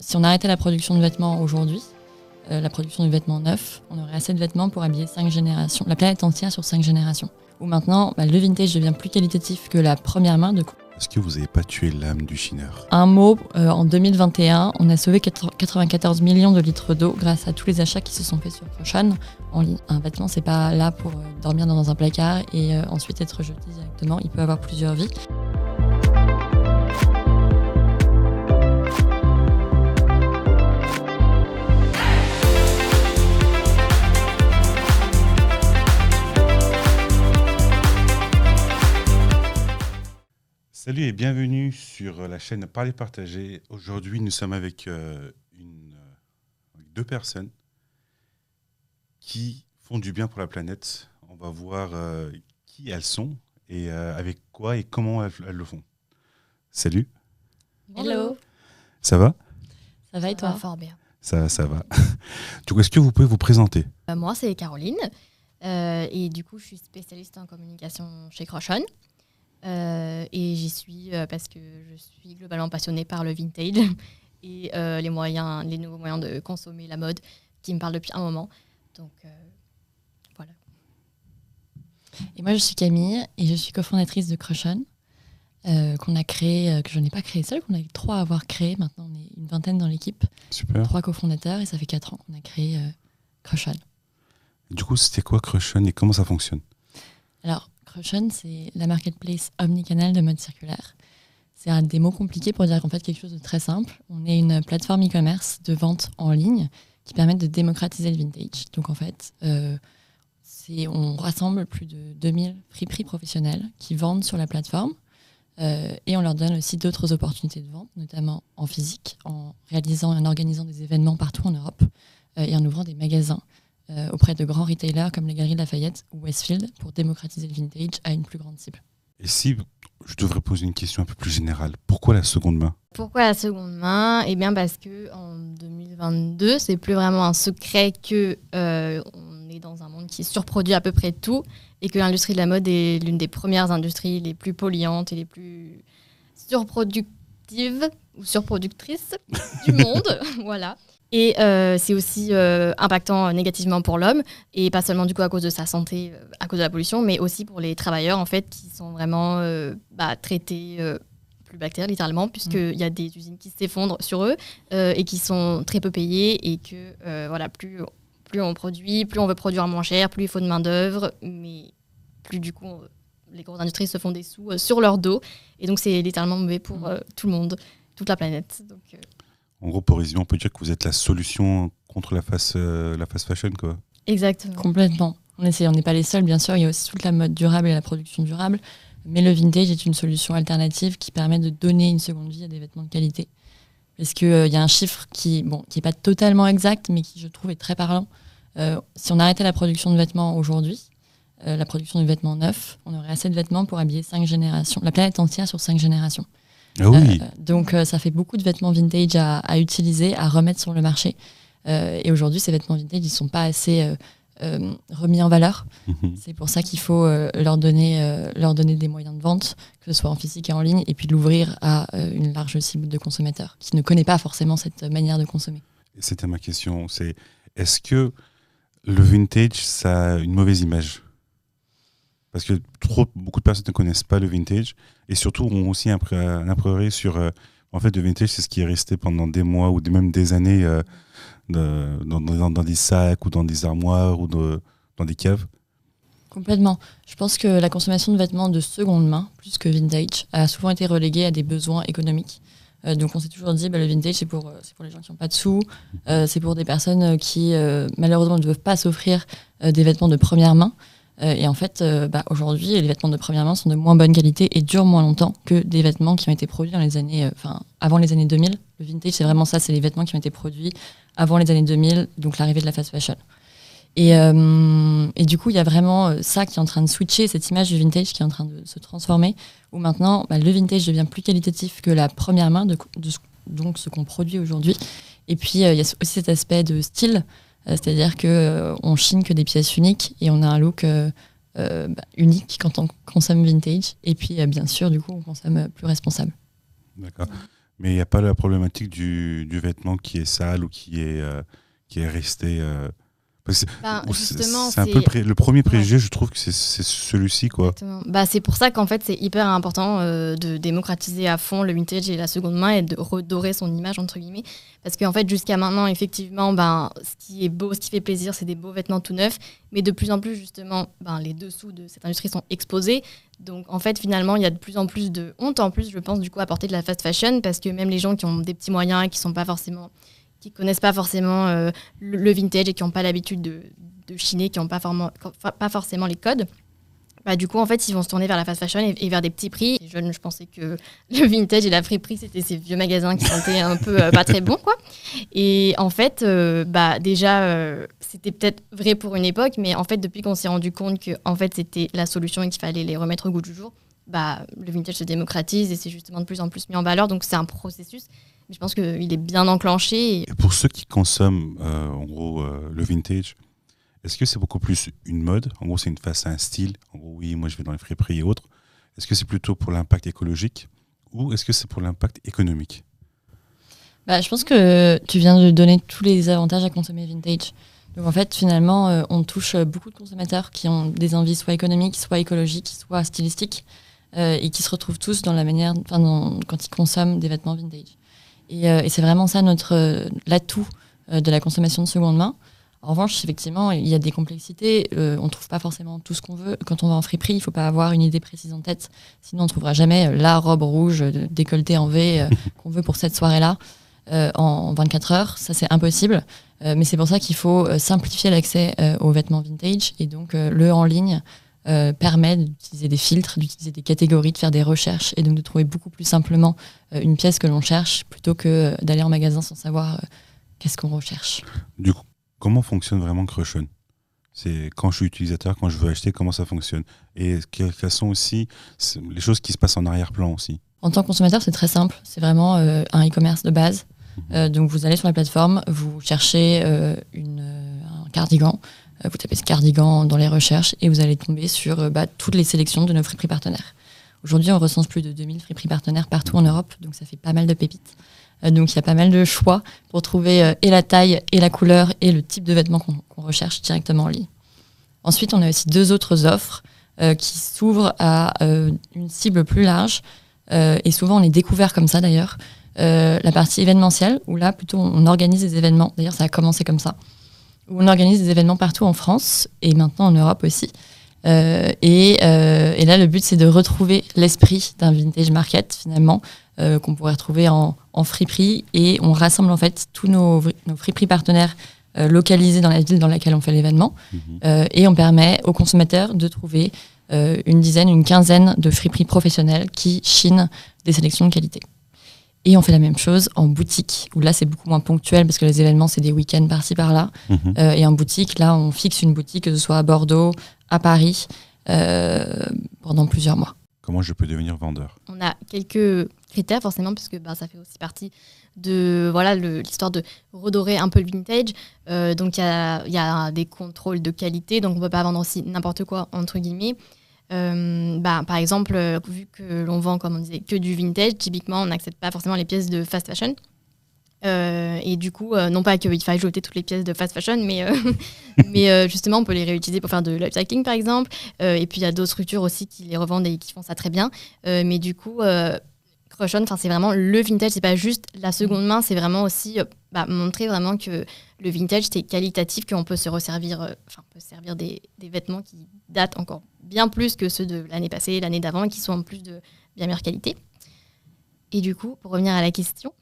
si on arrêtait la production de vêtements aujourd'hui, la production de vêtements neufs, on aurait assez de vêtements pour habiller 5 générations, la planète entière sur 5 générations. Où maintenant, le vintage devient plus qualitatif que la première main. Est-ce que vous n'avez pas tué l'âme du chineur ? Un mot, en 2021, on a sauvé 94 millions de litres d'eau grâce à tous les achats qui se sont faits sur Crochon en ligne. Un vêtement, c'est pas là pour dormir dans un placard et ensuite être jeté directement. Il peut avoir plusieurs vies. Salut et bienvenue sur la chaîne Parler Partager. Aujourd'hui, nous sommes avec deux personnes qui font du bien pour la planète. On va voir qui elles sont et avec quoi et comment elles le font. Salut. Hello. Ça va ? Ça va et toi ? Fort bien. Ça va. Du coup, est-ce que vous pouvez vous présenter ? Moi, c'est Caroline. Et du coup, je suis spécialiste en communication chez Crochon. Et j'y suis parce que je suis globalement passionnée par le vintage et les nouveaux moyens de consommer la mode qui me parlent depuis un moment. Donc, voilà. Et moi, je suis Camille et je suis cofondatrice de Crochon, qu'on a créé, que je n'ai pas créé seule, qu'on est 3 à avoir créé. Maintenant, on est une vingtaine dans l'équipe. Super. 3 cofondateurs et ça fait 4 ans qu'on a créé Crochon. Du coup, c'était quoi Crochon et comment ça fonctionne ? Alors, Crochon, c'est la marketplace omnicanal de mode circulaire. C'est un des mots compliqués pour dire qu'en fait quelque chose de très simple. On est une plateforme e-commerce de vente en ligne qui permet de démocratiser le vintage. Donc en fait, on rassemble plus de 2000 friperies professionnelles qui vendent sur la plateforme et on leur donne aussi d'autres opportunités de vente, notamment en physique, en réalisant et en organisant des événements partout en Europe et en ouvrant des magasins auprès de grands retailers comme les Galeries Lafayette ou Westfield pour démocratiser le vintage à une plus grande cible. Et si je devrais poser une question un peu plus générale, pourquoi la seconde main ? Pourquoi la seconde main ? Eh bien, parce qu'en 2022, c'est plus vraiment un secret que on est dans un monde qui surproduit à peu près tout et que l'industrie de la mode est l'une des premières industries les plus polluantes et les plus surproductives ou surproductrices du monde. Voilà. Et c'est aussi impactant négativement pour l'homme, et pas seulement du coup à cause de sa santé, à cause de la pollution, mais aussi pour les travailleurs en fait qui sont vraiment traités plus bactériens littéralement, puisqu'il y a des usines qui s'effondrent sur eux et qui sont très peu payés, et que plus on produit, plus on veut produire moins cher, plus il faut de main d'œuvre, mais plus du coup les grosses industries se font des sous sur leur dos, et donc c'est littéralement mauvais pour tout le monde, toute la planète. Donc en gros, pour résumer, on peut dire que vous êtes la solution contre la fast fashion, quoi. Exactement. Complètement. On n'est pas les seuls, bien sûr. Il y a aussi toute la mode durable et la production durable. Mais le vintage est une solution alternative qui permet de donner une seconde vie à des vêtements de qualité. Parce qu'il y a un chiffre qui est pas totalement exact, mais qui, je trouve, est très parlant. Si on arrêtait la production de vêtements aujourd'hui, la production de vêtements neufs, on aurait assez de vêtements pour habiller 5 générations, la planète entière sur 5 générations. Ah oui. Donc ça fait beaucoup de vêtements vintage à utiliser, à remettre sur le marché. Et aujourd'hui, ces vêtements vintage, ils ne sont pas assez remis en valeur. C'est pour ça qu'il faut leur donner des moyens de vente, que ce soit en physique et en ligne, et puis l'ouvrir à une large cible de consommateurs qui ne connaît pas forcément cette manière de consommer. C'était ma question. Est-ce que le vintage, ça a une mauvaise image ? Parce que beaucoup de personnes ne connaissent pas le vintage et surtout ont aussi un priori sur... en fait, le vintage, c'est ce qui est resté pendant des mois ou même des années dans des sacs ou dans des armoires ou dans des caves. Complètement. Je pense que la consommation de vêtements de seconde main, plus que vintage, a souvent été reléguée à des besoins économiques. Donc on s'est toujours dit, le vintage, c'est pour les gens qui n'ont pas de sous, c'est pour des personnes qui, malheureusement, ne peuvent pas s'offrir des vêtements de première main. Et en fait, aujourd'hui, les vêtements de première main sont de moins bonne qualité et durent moins longtemps que des vêtements qui ont été produits dans les années, avant les années 2000. Le vintage, c'est vraiment ça, c'est les vêtements qui ont été produits avant les années 2000, donc l'arrivée de la fast fashion. Et du coup, il y a vraiment ça qui est en train de switcher, cette image du vintage qui est en train de se transformer, où maintenant, le vintage devient plus qualitatif que la première main, donc ce qu'on produit aujourd'hui. Et puis, il y a aussi cet aspect de style. C'est-à-dire qu'on chine que des pièces uniques et on a un look unique quand on consomme vintage. Et puis, bien sûr, du coup, on consomme plus responsable. D'accord. Mais il n'y a pas la problématique du vêtement qui est sale ou qui est resté. Parce que Justement, c'est un peu le premier préjugé, je trouve que c'est celui-ci, quoi. Exactement. C'est pour ça qu'en fait, c'est hyper important de démocratiser à fond le vintage et la seconde main et de redorer son image, entre guillemets. Parce qu'en fait, jusqu'à maintenant, effectivement, ce qui est beau, ce qui fait plaisir, c'est des beaux vêtements tout neufs. Mais de plus en plus, justement, les dessous de cette industrie sont exposés. Donc, en fait, finalement, il y a de plus en plus de honte, en plus, je pense, du coup, à porter de la fast fashion. Parce que même les gens qui ont des petits moyens, qui connaissent pas forcément le vintage et qui n'ont pas l'habitude de chiner, qui n'ont pas forcément les codes, du coup, en fait, ils vont se tourner vers la fast fashion et vers des petits prix. Jeune, je pensais que le vintage et la friperie, c'était ces vieux magasins qui sentaient un peu pas très bons, quoi. Et en fait, déjà, c'était peut-être vrai pour une époque, mais en fait, depuis qu'on s'est rendu compte que en fait, c'était la solution et qu'il fallait les remettre au goût du jour, le vintage se démocratise et c'est justement de plus en plus mis en valeur. Donc, c'est un processus. Mais je pense qu'il est bien enclenché. Et pour ceux qui consomment, en gros, le vintage, est-ce que c'est beaucoup plus une mode ? En gros, c'est un style. En gros, oui, moi, je vais dans les friperies et autres. Est-ce que c'est plutôt pour l'impact écologique ou est-ce que c'est pour l'impact économique ? Je pense que tu viens de donner tous les avantages à consommer vintage. Donc, en fait, finalement, on touche beaucoup de consommateurs qui ont des envies soit économiques, soit écologiques, soit stylistiques, et qui se retrouvent tous dans la manière, quand ils consomment des vêtements vintage. Et c'est vraiment ça l'atout de la consommation de seconde main. En revanche, effectivement, il y a des complexités. On ne trouve pas forcément tout ce qu'on veut. Quand on va en friperie, il ne faut pas avoir une idée précise en tête. Sinon, on ne trouvera jamais la robe rouge décolletée en V qu'on veut pour cette soirée-là en 24 heures. Ça, c'est impossible. Mais c'est pour ça qu'il faut simplifier l'accès aux vêtements vintage. Et donc, le en ligne permet d'utiliser des filtres, d'utiliser des catégories, de faire des recherches et donc de trouver beaucoup plus simplement une pièce que l'on cherche plutôt que d'aller en magasin sans savoir qu'est-ce qu'on recherche. Du coup, comment fonctionne vraiment Crushon ? C'est quand je suis utilisateur, quand je veux acheter, comment ça fonctionne ? Et quelles sont aussi les choses qui se passent en arrière-plan aussi ? En tant que consommateur, c'est très simple. C'est vraiment un e-commerce de base. Donc vous allez sur la plateforme, vous cherchez un cardigan, vous tapez ce cardigan dans les recherches et vous allez tomber sur toutes les sélections de nos friperies partenaires. Aujourd'hui, on recense plus de 2000 friperies partenaires partout en Europe, donc ça fait pas mal de pépites. Donc il y a pas mal de choix pour trouver et la taille, et la couleur, et le type de vêtements qu'on recherche directement en ligne. Ensuite, on a aussi 2 autres offres qui s'ouvrent à une cible plus large, et souvent on est découvert comme ça d'ailleurs. La partie événementielle, où là plutôt on organise des événements, d'ailleurs ça a commencé comme ça, où on organise des événements partout en France, et maintenant en Europe aussi. Et là, le but, c'est de retrouver l'esprit d'un vintage market, finalement, qu'on pourrait retrouver en friperie. Et on rassemble, en fait, tous nos friperies partenaires localisés dans la ville dans laquelle on fait l'événement. Et on permet aux consommateurs de trouver une quinzaine de friperies professionnelles qui chinent des sélections de qualité. Et on fait la même chose en boutique, où là, c'est beaucoup moins ponctuel, parce que les événements, c'est des week-ends par-ci, par-là. Et en boutique, là, on fixe une boutique, que ce soit à Bordeaux, à Paris, pendant plusieurs mois. Comment je peux devenir vendeur ? On a quelques critères, forcément, parce que ça fait aussi partie de l'histoire de redorer un peu le vintage. Donc, il y a des contrôles de qualité, donc on ne peut pas vendre aussi n'importe quoi, entre guillemets. Par exemple, vu que l'on vend, comme on disait, que du vintage, typiquement, on n'accepte pas forcément les pièces de fast fashion. Et du coup, non pas qu'il faille jeter toutes les pièces de fast fashion, mais justement, on peut les réutiliser pour faire de l'upcycling, par exemple. Et puis, il y a d'autres structures aussi qui les revendent et qui font ça très bien. Mais du coup, Crushon, c'est vraiment le vintage, c'est pas juste la seconde main, c'est vraiment aussi montrer vraiment que le vintage, c'est qualitatif, qu'on peut se resservir, peut se servir des vêtements qui datent encore bien plus que ceux de l'année passée, l'année d'avant, et qui sont en plus de bien meilleure qualité. Et du coup, pour revenir à la question,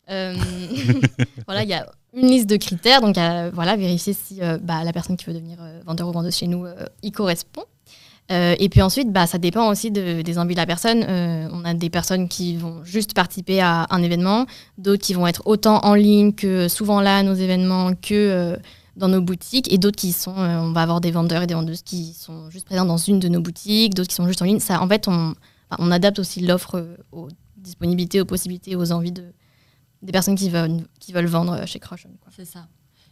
il y a une liste de critères, donc vérifier si la personne qui veut devenir vendeur ou vendeuse chez nous y correspond. Et puis ensuite, ça dépend aussi des envies de la personne. On a des personnes qui vont juste participer à un événement, d'autres qui vont être autant en ligne que souvent là à nos événements, que dans nos boutiques, et d'autres qui sont, on va avoir des vendeurs et des vendeuses qui sont juste présents dans une de nos boutiques, d'autres qui sont juste en ligne. Ça, en fait, on adapte aussi l'offre aux disponibilités, aux possibilités, aux envies des personnes qui veulent vendre chez Crushon. C'est ça.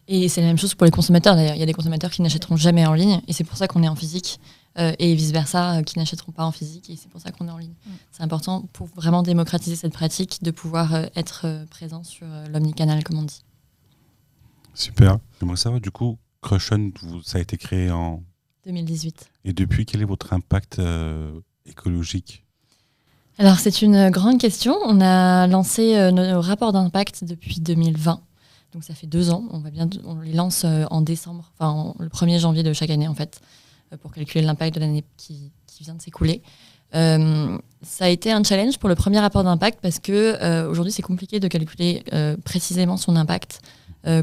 Et c'est la même chose pour les consommateurs d'ailleurs. Il y a des consommateurs qui n'achèteront jamais en ligne, et c'est pour ça qu'on est en physique. et vice-versa, qui n'achèteront pas en physique, et c'est pour ça qu'on est en ligne. C'est important pour vraiment démocratiser cette pratique de pouvoir être présent sur l'omnicanal, comme on dit. Super. J'aimerais savoir, du coup, Crushon, ça a été créé en 2018. Et depuis, quel est votre impact écologique ? Alors, c'est une grande question. On a lancé nos rapports d'impact depuis 2020. Donc, ça fait 2 ans. On les lance en décembre, le 1er janvier de chaque année, en fait, pour calculer l'impact de l'année qui vient de s'écouler. Ça a été un challenge pour le premier rapport d'impact parce que aujourd'hui, c'est compliqué de calculer précisément son impact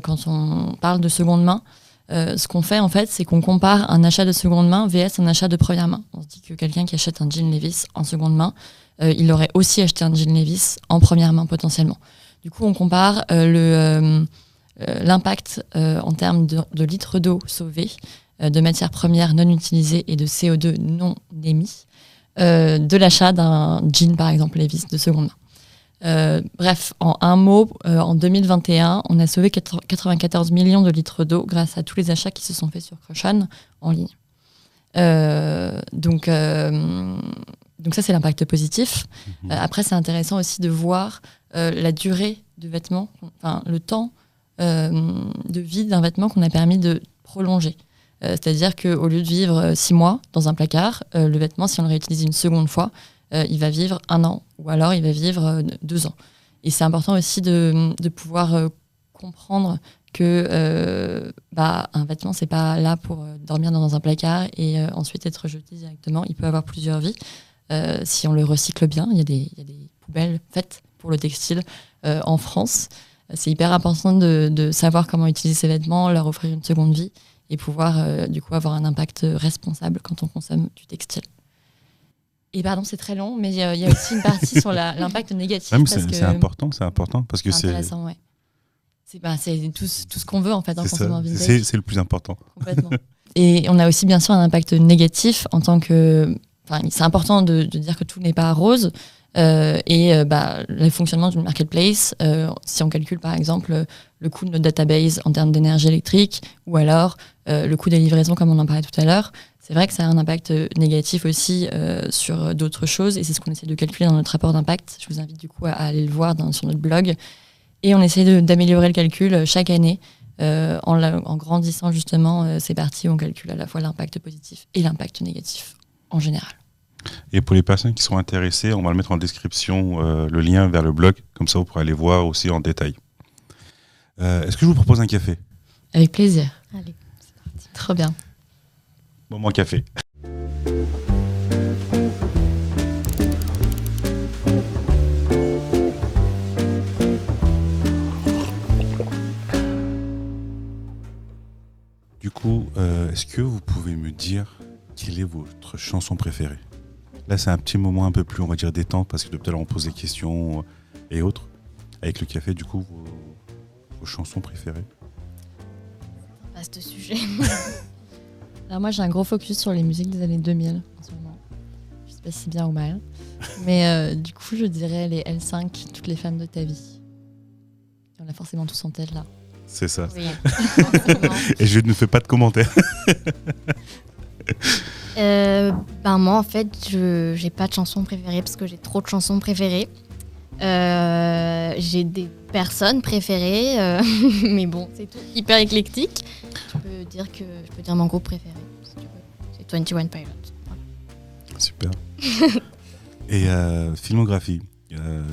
quand on parle de seconde main. Ce qu'on fait, en fait, c'est qu'on compare un achat de seconde main vs un achat de première main. On se dit que quelqu'un qui achète un jean Levi's en seconde main, il aurait aussi acheté un jean Levi's en première main potentiellement. Du coup, on compare l'impact en termes de litres d'eau sauvés, de matières premières non utilisées et de CO2 non émis de l'achat d'un jean, par exemple, Levi's de seconde main. Bref, en un mot, en 2021, on a sauvé 94 millions de litres d'eau grâce à tous les achats qui se sont faits sur Crushon en ligne. Donc ça, c'est l'impact positif. Après, c'est intéressant aussi de voir la durée du vêtement, le temps de vie d'un vêtement qu'on a permis de prolonger. C'est-à-dire qu'au lieu de vivre 6 mois dans un placard, le vêtement, si on le réutilise une seconde fois, il va vivre 1 an, ou alors il va vivre 2 ans. Et c'est important aussi de pouvoir comprendre que un vêtement, c'est pas là pour dormir dans un placard et ensuite être jeté directement. Il peut avoir plusieurs vies. Si on le recycle bien, il y a des poubelles faites pour le textile en France. C'est hyper important de savoir comment utiliser ces vêtements, leur offrir une seconde vie et pouvoir du coup avoir un impact responsable quand on consomme du textile. Et pardon, c'est très long, mais il y a aussi une partie sur l'impact négatif. C'est important parce que c'est intéressant, ouais. C'est tout ce qu'on veut en fait en consommant vintage. C'est le plus important. Complètement. Et on a aussi bien sûr un impact négatif en tant que... c'est important de dire que tout n'est pas rose. Le fonctionnement d'une marketplace, si on calcule par exemple le coût de notre database en termes d'énergie électrique ou alors le coût des livraisons comme on en parlait tout à l'heure, c'est vrai que ça a un impact négatif aussi sur d'autres choses et c'est ce qu'on essaie de calculer dans notre rapport d'impact. Je vous invite du coup à aller le voir sur notre blog et on essaie d'améliorer le calcul chaque année en grandissant justement ces parties où on calcule à la fois l'impact positif et l'impact négatif en général. Et pour les personnes qui sont intéressées, on va le mettre en description, le lien vers le blog, comme ça vous pourrez aller voir aussi en détail. Est-ce que je vous propose un café ? Avec plaisir. Allez, c'est parti. Trop bien. Moment café. Du coup, est-ce que vous pouvez me dire quelle est votre chanson préférée ? Là, c'est un petit moment un peu plus, on va dire, détente, parce que depuis tout à l'heure, on pose des questions et autres. Avec le café, du coup, vos chansons préférées ? Vaste sujet. Alors moi, j'ai un gros focus sur les musiques des années 2000 en ce moment. Je sais pas si c'est bien ou mal. Mais du coup, je dirais les L5, Toutes les femmes de ta vie. On a forcément tous en tête, là. C'est ça. Oui. Et je ne fais pas de commentaires. Moi, en fait, j'ai pas de chanson préférée parce que j'ai trop de chansons préférées. J'ai des personnes préférées, mais bon, c'est tout hyper éclectique. Je peux dire mon groupe préféré, si tu veux. C'est 21 Pilots. Voilà. Super. Et filmographie,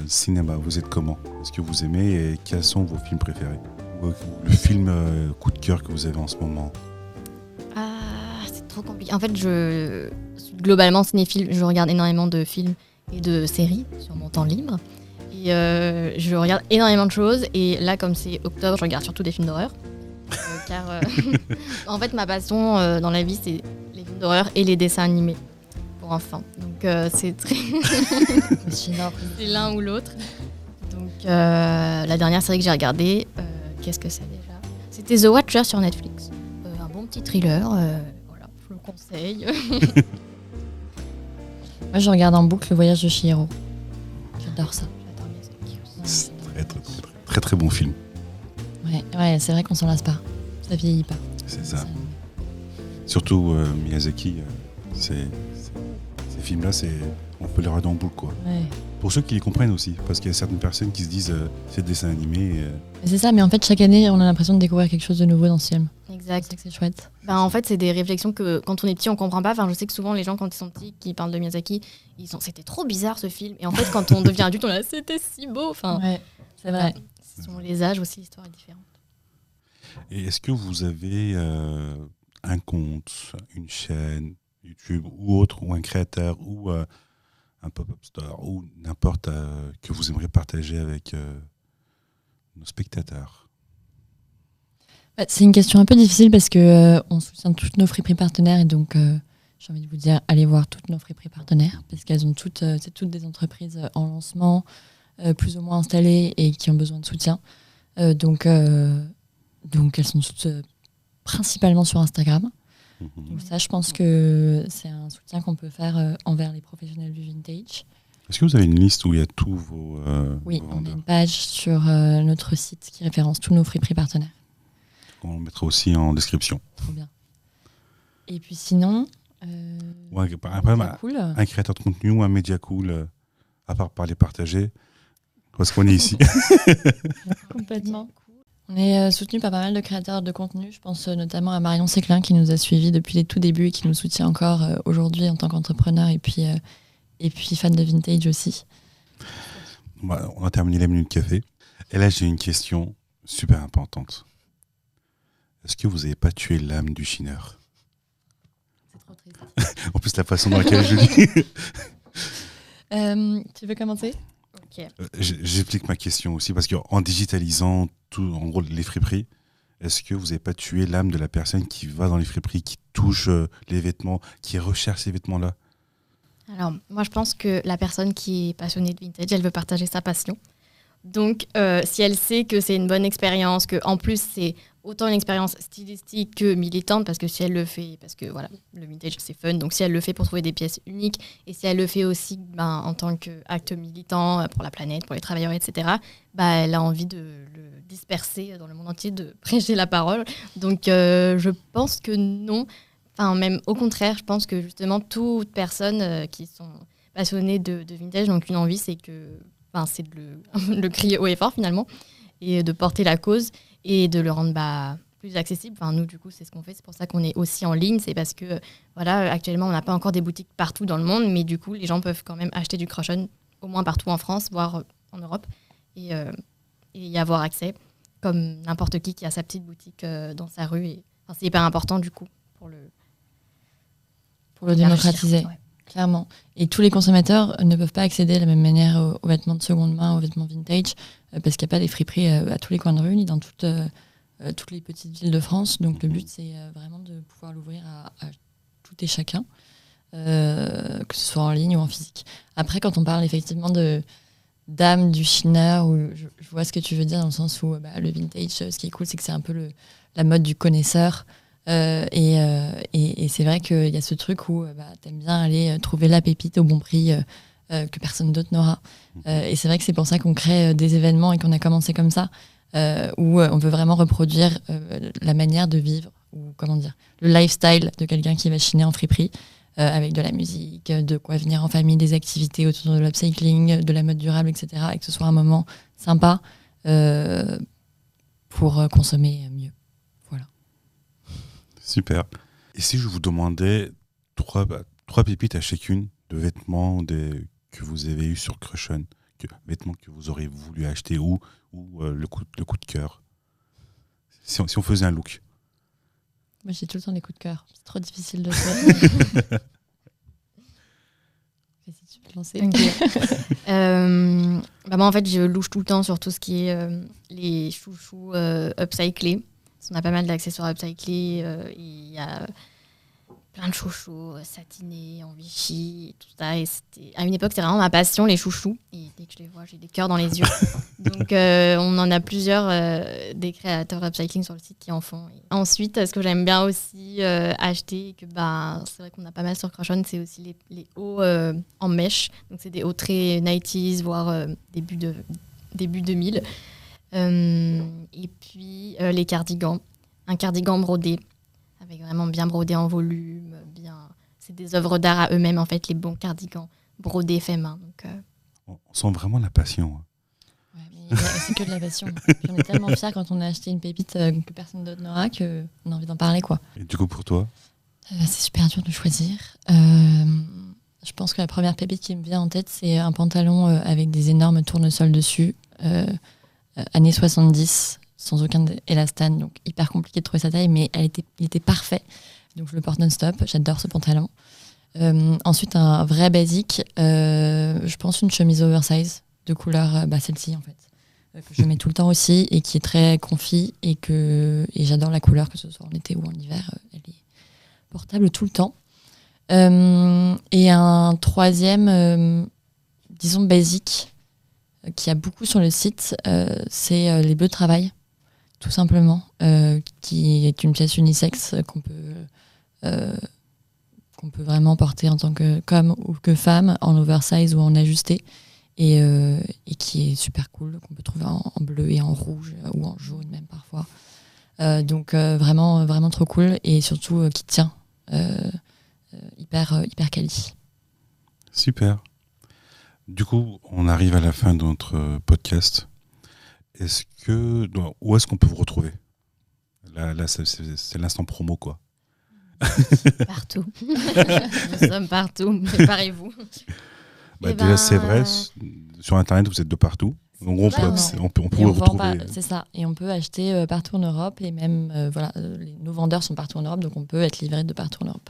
cinéma, vous êtes comment ? Est-ce que vous aimez et quels sont vos films préférés ? Ou le film coup de cœur que vous avez en ce moment ? C'est trop compliqué. En fait, je suis globalement cinéphile. Je regarde énormément de films et de séries sur mon temps libre. Et je regarde énormément de choses. Et là, comme c'est octobre, je regarde surtout des films d'horreur. Car en fait, ma passion dans la vie, c'est les films d'horreur et les dessins animés pour enfants. Donc c'est très... c'est l'un ou l'autre. Donc la dernière série que j'ai regardée, qu'est-ce que c'est déjà ? C'était The Watcher sur Netflix. Un bon petit thriller, voilà, je le conseille. Moi, je regarde en boucle Le Voyage de Chihiro. J'adore ça. J'adore Miyazaki aussi. C'est très très bon film. Ouais, c'est vrai qu'on s'en lasse pas. Ça vieillit pas. C'est ça. Surtout Miyazaki, Ces films-là, on peut les regarder en boucle, quoi. Ouais. Pour ceux qui les comprennent aussi, parce qu'il y a certaines personnes qui se disent c'est des dessins animés. C'est ça, mais en fait, chaque année, on a l'impression de découvrir quelque chose de nouveau dans ce film. Exact. C'est ça que c'est chouette. En fait, c'est des réflexions que quand on est petit, on comprend pas. Enfin, je sais que souvent, les gens, quand ils sont petits, qui parlent de Miyazaki, c'était trop bizarre ce film. Et en fait, quand on devient adulte, on est là, c'était si beau. Enfin, Ouais, c'est vrai. selon les âges aussi, l'histoire est différente. Et est-ce que vous avez un compte, une chaîne YouTube ou autre, ou un créateur, ou un pop-up store, ou n'importe que vous aimeriez partager avec nos spectateurs? C'est une question un peu difficile parce que on soutient toutes nos friperies partenaires et donc j'ai envie de vous dire allez voir toutes nos friperies partenaires parce qu'elles ont toutes, c'est toutes des entreprises en lancement, plus ou moins installées et qui ont besoin de soutien. Donc elles sont toutes principalement sur Instagram. Donc ça, je pense que c'est un soutien qu'on peut faire envers les professionnels du vintage. Est-ce que vous avez une liste où il y a tous vos Oui, vos on a vendeurs? une page sur notre site qui référence tous nos friperies partenaires. On le mettra aussi en description. Trop bien. Et puis sinon, Ouais, c'est cool. un créateur de contenu ou un média cool, à part parler partager, parce qu'on est ici. Complètement. On est soutenu par pas mal de créateurs de contenu. Je pense notamment à Marion Séclin qui nous a suivis depuis les tout débuts et qui nous soutient encore aujourd'hui en tant qu'entrepreneur et puis fan de vintage aussi. On a terminé la minute café. Et là, j'ai une question super importante. Est-ce que vous n'avez pas tué l'âme du chineur? C'est trop triste. En plus, la façon dans laquelle je dis. Tu veux commencer? Ok. J'explique ma question aussi, parce qu'en digitalisant tout, en gros, les friperies, est-ce que vous n'avez pas tué l'âme de la personne qui va dans les friperies, qui touche les vêtements, qui recherche ces vêtements-là? Alors, moi, je pense que la personne qui est passionnée de vintage, elle veut partager sa passion. Donc, si elle sait que c'est une bonne expérience, qu'en plus, c'est autant une expérience stylistique que militante, parce que si elle le fait, parce que voilà, le vintage, c'est fun, donc si elle le fait pour trouver des pièces uniques, et si elle le fait aussi en tant qu'acte militant pour la planète, pour les travailleurs, etc., elle a envie de le disperser dans le monde entier, de prêcher la parole. Donc, je pense que non. Enfin, même au contraire, je pense que justement, toute personne qui sont passionnées de vintage, donc une envie, c'est de le crier haut et fort finalement, et de porter la cause et de le rendre plus accessible. Enfin, nous, du coup, c'est ce qu'on fait. C'est pour ça qu'on est aussi en ligne. C'est parce que, voilà, actuellement, on n'a pas encore des boutiques partout dans le monde, mais du coup, les gens peuvent quand même acheter du Crush-On, au moins partout en France, voire en Europe, et y avoir accès, comme n'importe qui a sa petite boutique dans sa rue. Et, c'est hyper important, du coup, pour le démocratiser. Ouais. Clairement. Et tous les consommateurs ne peuvent pas accéder de la même manière aux vêtements de seconde main, aux vêtements vintage, parce qu'il n'y a pas des friperies à tous les coins de rue, ni dans toutes les petites villes de France. Donc le but, c'est vraiment de pouvoir l'ouvrir à tout et chacun, que ce soit en ligne ou en physique. Après, quand on parle effectivement d'âme du chineur, je vois ce que tu veux dire dans le sens où le vintage, ce qui est cool, c'est que c'est un peu la mode du connaisseur. Et c'est vrai qu'il y a ce truc où t'aimes bien aller trouver la pépite au bon prix que personne d'autre n'aura. Et c'est vrai que c'est pour ça qu'on crée des événements et qu'on a commencé comme ça, où on veut vraiment reproduire la manière de vivre, ou comment dire, le lifestyle de quelqu'un qui va chiner en friperie, avec de la musique, de quoi venir en famille, des activités autour de l'upcycling, de la mode durable, etc. Et que ce soit un moment sympa pour consommer mieux. Super. Et si je vous demandais trois pépites à chacune de vêtements que vous avez eu sur Crush-On, vêtements que vous aurez voulu acheter ou le coup de cœur, si on faisait un look. Moi, j'ai tout le temps des coups de cœur. C'est trop difficile de faire. Vas-y, tu peux te lancer. Okay. Moi, en fait, je louche tout le temps sur tout ce qui est les chouchous upcyclés. On a pas mal d'accessoires upcyclés. Il y a plein de chouchous satinés, en Vichy, tout ça. Et à une époque, c'était vraiment ma passion, les chouchous. Et dès que je les vois, j'ai des cœurs dans les yeux. Donc, on en a plusieurs des créateurs upcycling sur le site qui en font. Et ensuite, ce que j'aime bien aussi acheter, que c'est vrai qu'on a pas mal sur Crush-On, c'est aussi les hauts en mèche. Donc, c'est des hauts très 90s, voire début 2000. Et puis les cardigans, un cardigan brodé avec vraiment bien brodé en volume, c'est des œuvres d'art à eux-mêmes, en fait, les bons cardigans brodés faits main. Donc, On sent vraiment la passion. Ouais, mais c'est que de la passion. Puis on est tellement fiers quand on a acheté une pépite que personne d'autre n'aura qu'on a envie d'en parler, quoi. Et du coup, pour toi? C'est super dur de choisir. Je pense que la première pépite qui me vient en tête, c'est un pantalon avec des énormes tournesols dessus, années 70, sans aucun élastane, donc hyper compliqué de trouver sa taille, mais il était parfait. Donc je le porte non-stop, j'adore ce pantalon. Ensuite, un vrai basique, je pense une chemise oversize de couleur, celle-ci en fait, que je mets tout le temps aussi et qui est très comfy et j'adore la couleur, que ce soit en été ou en hiver, elle est portable tout le temps. Et un troisième, disons basique, qui a beaucoup sur le site, c'est les bleus de travail, tout simplement, qui est une pièce unisexe qu'on peut vraiment porter en tant qu'homme ou que femme, en oversize ou en ajusté, et qui est super cool, qu'on peut trouver en bleu et en rouge, ou en jaune même parfois. Donc vraiment, vraiment trop cool, et surtout qui tient, hyper quali. Super. Du coup, on arrive à la fin de notre podcast. Où est-ce qu'on peut vous retrouver? Là, c'est l'instant promo, quoi. Partout. Nous sommes partout, préparez-vous. Déjà, c'est vrai, sur Internet, vous êtes de partout. Donc, on peut vous retrouver. C'est ça. Et on peut acheter partout en Europe. Et même, nos vendeurs sont partout en Europe. Donc, on peut être livré de partout en Europe.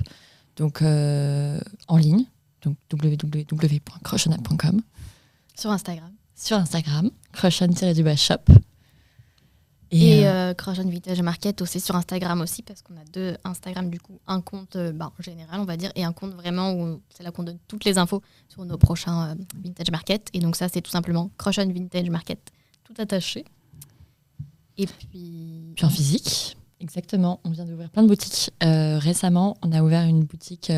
Donc, en ligne. Donc, www.crushonap.com. Sur Instagram. Sur Instagram, crushon-shop. Et Crushon Vintage Market aussi sur Instagram aussi, parce qu'on a 2 Instagram, du coup, un compte en général, on va dire, et un compte vraiment où c'est là qu'on donne toutes les infos sur nos prochains Vintage Market. Et donc ça, c'est tout simplement Crushon Vintage Market, tout attaché. Et puis en physique, exactement. On vient d'ouvrir plein de boutiques. Récemment, on a ouvert une boutique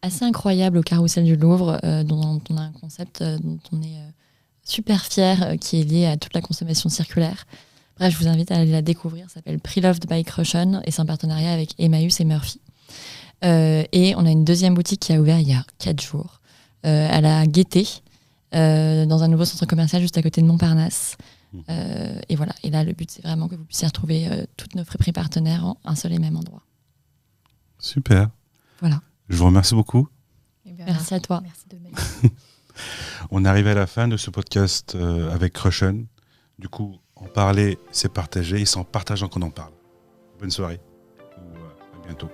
assez incroyable au Carrousel du Louvre, dont on a un concept dont on est super fier, qui est lié à toute la consommation circulaire. Bref, je vous invite à aller la découvrir. Ça s'appelle Pre-Loved by Crushon et c'est un partenariat avec Emmaüs et Murphy. Et on a une deuxième boutique qui a ouvert il y a 4 jours à la Gaîté, dans un nouveau centre commercial juste à côté de Montparnasse. Et voilà. Et là, le but, c'est vraiment que vous puissiez retrouver toutes nos friperies partenaires en un seul et même endroit. Super. Voilà. Je vous remercie beaucoup. Merci à toi. Merci de même. On est arrivé à la fin de ce podcast avec Crushon. Du coup, en parler, c'est partager, et c'est en partageant qu'on en parle. Bonne soirée. À bientôt.